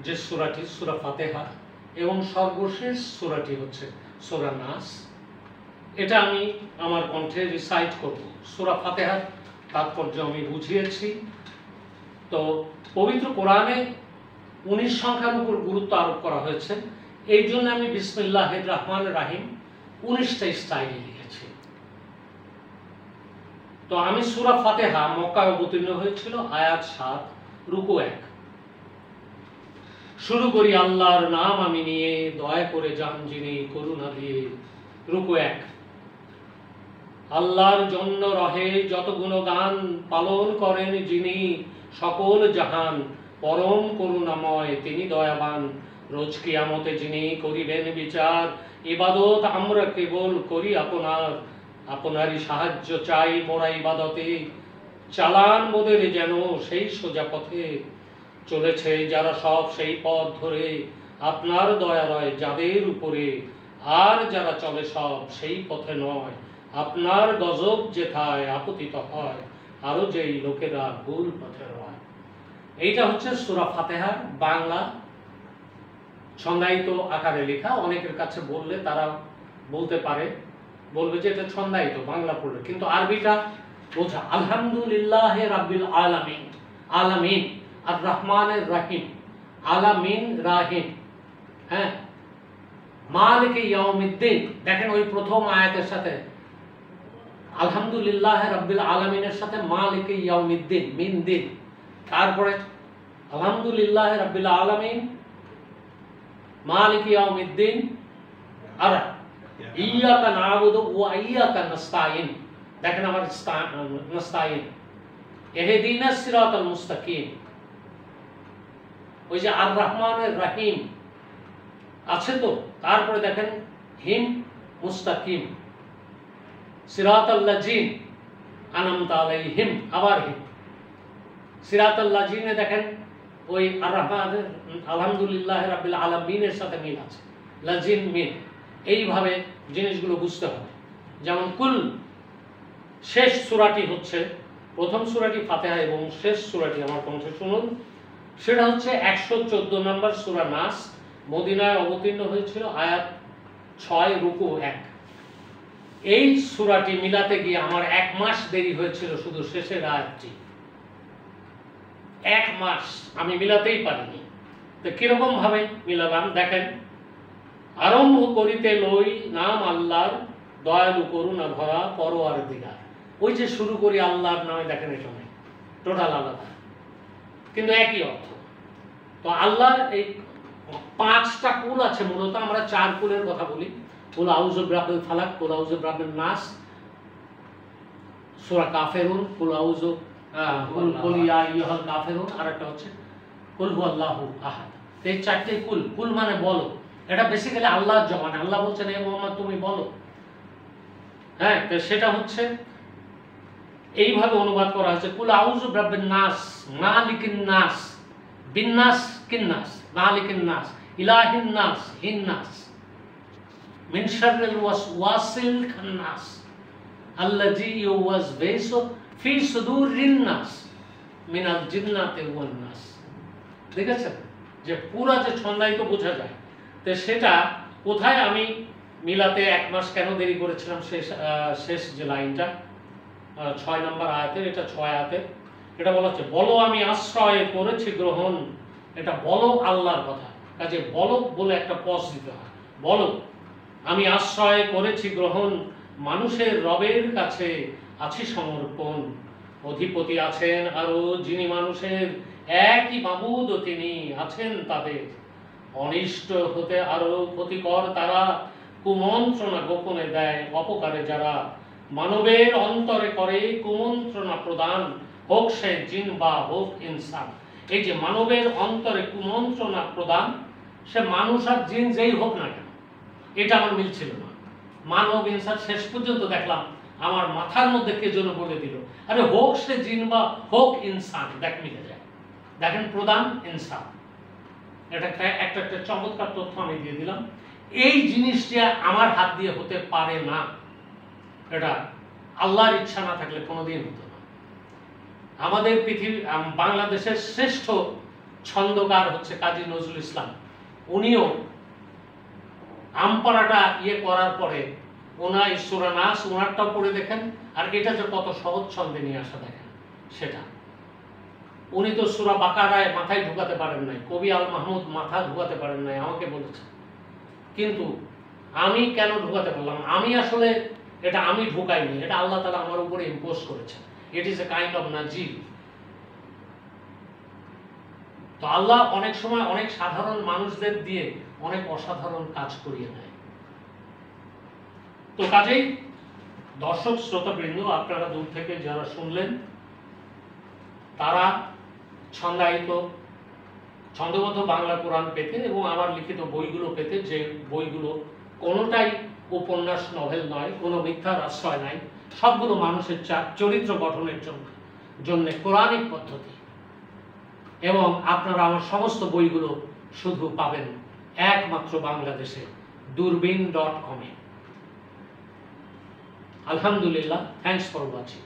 যে সূরাটি সূরা ফাতিহা এবং সর্বশেষ সূরাটি হচ্ছে সূরা নাস। এটা আমি আমার কণ্ঠে রিসাইট করব। সূরা ফাতিহার তাৎপর্য আমি বুঝিয়েছি। তো পবিত্র কোরআনে 19 সংখ্যার উপর গুরুত্ব আরোপ করা হয়েছে, এই জন্য আমি বিসমিল্লাহির রহমানির রহিম 19টা স্টাইলে লিখেছি। তো আমি সূরা ফাতিহা মক্কায় অবতীর্ণ হয়েছিল, আয়াত 7, রুকু 1। শুরু করি আল্লাহর নাম আমি নিয়ে, দয়া করে যান যিনি করুণা দিয়ে। রুকু 1। আল্লাহর জন্য রহে যত গুণগান, পালন করেন যিনি সকল জাহান, পরম করুণাময় তিনি দয়াবান। রোজ কিয়ামতে যিনি করিবেন বিচার, ইবাদত আমরা কেবল করি আপনার, আপনারই সাহায্য চাই মোরা ইবাদতে। চালান মোদের যেন সেই সোজা পথে, চলেছে যারা সব সেই পথ ধরে, আপনার দয়া রয় যাদের উপরে, আর যারা চলে সব সেই পথে নয়, আপনার গজব যেথায় আপতিত হয়, আরো যেই লোকেরা ভুল পথে রয়। এইটা হচ্ছে সূরা ফাতিহার বাংলা ছন্দায়িত আকারে লেখা। অনেকের কাছে বললে তারা বলতে পারে, বলবে যে এটা ছন্দায়িত বাংলা পড়লে, কিন্তু আরবিটা বোঝা। আলহামদুলিল্লাহ রাব্বিল আলামিন, আলামিন আর রহমানির রহিম, আলামিন রাহিম, হ্যাঁ, মালিকি ইয়াউমিদ্দিন। দেখেন ওই প্রথম আয়াতের সাথে আলহামদুলিল্লাহ রাব্বিল আলামিনের সাথে মালিকি ইয়াউমিদ্দিন, মিন দিন, তারপরে আলহামদুলিল্লাহ রাব্বিল আলামিন মালিকি ইয়াউমিদ্দিন, আর ইয়্যাকা না'বুদু ওয়া ইয়্যাকা নাস্তাঈন। দেখেন আমার নাস্তাঈন, ইহদিনাস সিরাতাল মুস্তাকিম। ওই যে আর রহমানির রহিম আছে তো, তারপরে দেখেন হিম মুস্তাকিম, সিরাতাল লাযিন আনআমতা আলাইহিম, আবার হিম। সিরাতাল লাযিনে দেখেন ওই আর রহমানের আলহামদুলিল্লাহ রাব্বিল আলামিনের সাথে মিল আছে, লাযিন মিল। এইভাবে জিনিসগুলো বুঝতে হবে। যেমন কুল, শেষ সূরাটি হচ্ছে, প্রথম সূরাটি ফাতিহা এবং শেষ সূরাটি আমার কণ্ঠে শুনুন, সেটা হচ্ছে 114 নম্বর সূরা নাস। মদিনায় অবতীর্ণ হয়েছিল, আয়াত 6, রুকু 1। এই সূরাটি মিলাতে গিয়ে আমার 1 মাস দেরি হয়েছিল, শুধু শেষের আয়াতটি 1 মাস আমি মিলাতেই পারিনি। তো কিরকম ভাবে মিলালাম দেখেন। আরম্ভ করিতে লই নাম আল্লাহর, দয়ালু করুণা ভরা পরওয়ারদিগার। ওই যে শুরু করি আল্লাহর নামে, দেখেন এখানে টোটাল আলাদা কিন্তু একই অর্থ। তো আল্লাহর এই 5টা কুল আছে, মূলত আমরা 4 কুলের কথা বলি। কুল আউযু বিরাব্বিল ফালাক, কুল আউযু বিরাব্বিন নাস, সূরা কাফিরুন, কুল আউযু কুল ইয়া আইয়ুহাল কাফিরুন, আর একটা হচ্ছে কুল হুয়াল্লাহু আহাদ। এই 4টে কুল, কুল মানে বলো। এটা বেসিক্যালি আল্লাহর জবান, আল্লাহ বলছেন হে মুহাম্মদ তুমি বলো। হ্যাঁ, তো সেটা হচ্ছে এইভাবে অনুবাদ করা হয়েছে, কুল আউযু বিরাব্বিন নাস, মালিকিন নাস, বিন্নাস কিন্নাস, মালিকিন নাস, ইলাহিন নাস, হিন্নাস, মিন শাররিল ওয়াসওয়াসিল খান্নাস, আল্লাযী ইউওয়াসবিসু ফি সুদুরিন নাস মিনাল জিন্নাতি ওয়ান নাস। দেখেছেন যে পুরা যে ছন্দায়িত বোঝা যায়। তো সেটা কোথায় আমি মিলাতে 1 মাস কেন দেরি করেছিলাম, শেষ যে লাইনটা 6 নম্বর আয়াতের, এটা 6 আয়াতের, এটা বলা হচ্ছে বলো আমি আশ্রয় করেছি গ্রহণ। এটা বলো আল্লাহর কথা, কাজে বলো বলে একটা পজ দিতে হয়। বলো আমি আশ্রয় করেছি গ্রহণ, মানুষের রবের কাছে আছি সমর্পণ। অধিপতি আছেন আরো যিনি মানুষের, একই মাবুদ তিনি আছেন তাদের। অনিষ্ট হতে আরো ক্ষতিকর তারা, কুমন্ত্রণা গোপনে দেয় অপকারে যারা। মানবের অন্তরে করে কুমন্ত্রণা প্রদান, হোক সে জিন বা হোক ইনসান। এই যে মানবের অন্তরে কুমন্ত্রণা প্রদান, সে মানুষ আর জিন যেই হোক না কেন, এটা আমার মিলছিল না। মানব ইনসান শেষ পর্যন্ত দেখলাম আমার মাথার মধ্যে কে যেন বলে দিল, আরে হোক সে জিন বা হোক ইনসান, দেখ মিলে যায়। দেখেন প্রদান ইনসান, এটা একটা চমৎকার তথ্য আমি দিয়ে দিলাম। এই জিনিসটা আমার হাত দিয়ে হতে পারে না, এটা আল্লাহর ইচ্ছা না থাকলে কোনোদিন হতো না। আমাদের পৃথিবী বাংলাদেশের শ্রেষ্ঠ ছন্দকার হচ্ছে কাজী নজরুল ইসলাম, উনিও আমপাড়াটা করার পরে ওনার সূরা নাস ওনারটাও পড়ে দেখেন, আর এটা যে কত সহজ ছন্দে নিয়ে আসা দেখেন সেটা। উনি তো সূরা বাকারায় মাথায় ঢুকাতে পারেন নাই, কবি আল মাহমুদ মাথা ঢুকাতে পারেন নাই, আমাকে বলেছেন। কিন্তু আমি কেন ঢুকাতে পারলাম? আমি আসলে এটা আমি ঢুকাইনি, এটা আল্লাহ তাআলা আমার উপরে ইম্পোজ করেছেন। It is a kind of নাজিল। তো আল্লাহ অনেক সময় অনেক সাধারণ মানুষদের দিয়ে অনেক অসাধারণ কাজ করিয়ে নেয়। তো কাজেই দর্শক শ্রোতাবৃন্দ, আপনারা দূর থেকে যারা শুনলেন, তারা ছন্দায়িত ছন্দবদ্ধ বাংলা কোরআন পেতে এবং আমার লিখিত বইগুলো পেতে, যে বইগুলো কোনোটাই উপন্যাস নভেল নয়, কোনো মিথ্যার আশ্রয় নাই, সবগুলো মানুষের চরিত্র গঠনের জন্য কোরআনিক পদ্ধতি, এবং আপনারা আমার সমস্ত বইগুলো শুধু পাবেন একমাত্র বাংলাদেশে দূরবীন.com এ। আলহামদুলিল্লাহ, থ্যাংকস ফর ওয়াচিং।